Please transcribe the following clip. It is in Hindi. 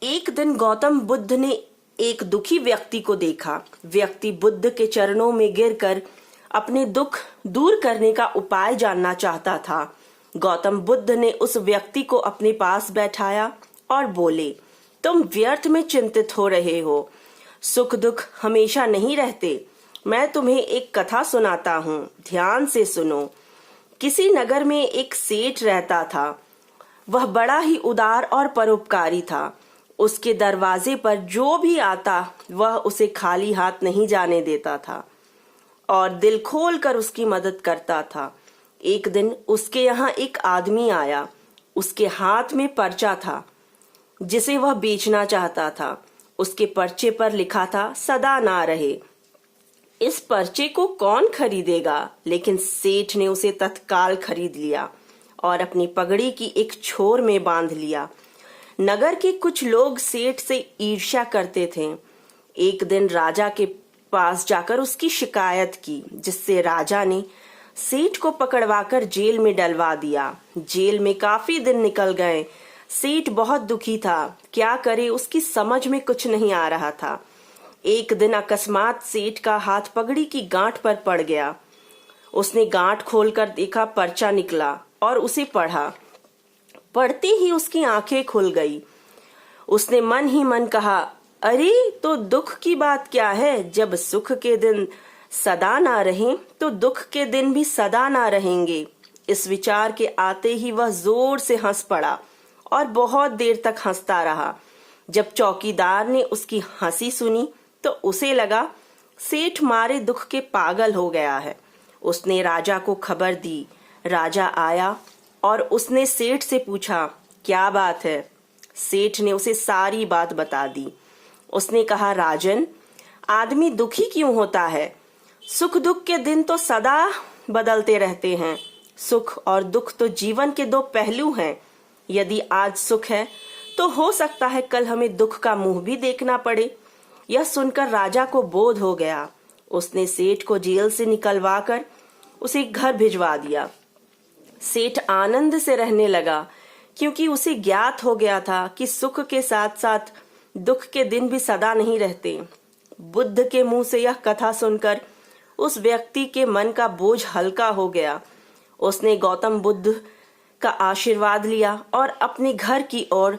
एक दिन गौतम बुद्ध ने एक दुखी व्यक्ति को देखा। व्यक्ति बुद्ध के चरणों में गिरकर अपने दुख दूर करने का उपाय जानना चाहता था। गौतम बुद्ध ने उस व्यक्ति को अपने पास बैठाया और बोले, तुम व्यर्थ में चिंतित हो रहे हो। सुख दुख हमेशा नहीं रहते। मैं तुम्हें एक कथा सुनाता हूँ, ध्यान से सुनो। किसी नगर में एक सेठ रहता था। वह बड़ा ही उदार और परोपकारी था। उसके दरवाजे पर जो भी आता वह उसे खाली हाथ नहीं जाने देता था और दिल खोल कर उसकी मदद करता था। एक दिन उसके यहाँ एक आदमी आया। उसके हाथ में पर्चा था जिसे वह बेचना चाहता था। उसके पर्चे पर लिखा था, सदा ना रहे। इस पर्चे को कौन खरीदेगा? लेकिन सेठ ने उसे तत्काल खरीद लिया और अपनी पगड़ी की एक छोर में बांध लिया। नगर के कुछ लोग सेठ से ईर्ष्या करते थे। एक दिन राजा के पास जाकर उसकी शिकायत की, जिससे राजा ने सेठ को पकड़वाकर जेल में डलवा दिया। जेल में काफी दिन निकल गए। सेठ बहुत दुखी था। क्या करे, उसकी समझ में कुछ नहीं आ रहा था। एक दिन अकस्मात सेठ का हाथ पगड़ी की गांठ पर पड़ गया। उसने गांठ खोलकर देखा, पर्चा निकला और उसे पढ़ा। पढ़ते ही उसकी आंखें खुल गई। उसने मन ही मन कहा, अरे तो दुख की बात क्या है? जब सुख के दिन सदा ना रहें तो दुख के दिन भी सदा ना रहेंगे। इस विचार के आते ही वह जोर से हंस पड़ा और बहुत देर तक हंसता रहा। जब चौकीदार ने उसकी हंसी सुनी तो उसे लगा सेठ मारे दुख के पागल हो गया है। उसने राजा को खबर दी। राजा आया और उसने सेठ से पूछा, क्या बात है? सेठ ने उसे सारी बात बता दी। उसने कहा, राजन, आदमी दुखी क्यों होता है? सुख दुख के दिन तो सदा बदलते रहते हैं। सुख और दुख तो जीवन के दो पहलू हैं। यदि आज सुख है तो हो सकता है कल हमें दुख का मुंह भी देखना पड़े। यह सुनकर राजा को बोध हो गया। उसने सेठ को जेल से निकलवा कर उसे घर भिजवा दिया। सेठ आनंद से रहने लगा, क्योंकि उसे ज्ञात हो गया था कि सुख के साथ साथ दुख के दिन भी सदा नहीं रहते। बुद्ध के मुंह से यह कथा सुनकर उस व्यक्ति के मन का बोझ हल्का हो गया। उसने गौतम बुद्ध का आशीर्वाद लिया और अपने घर की ओर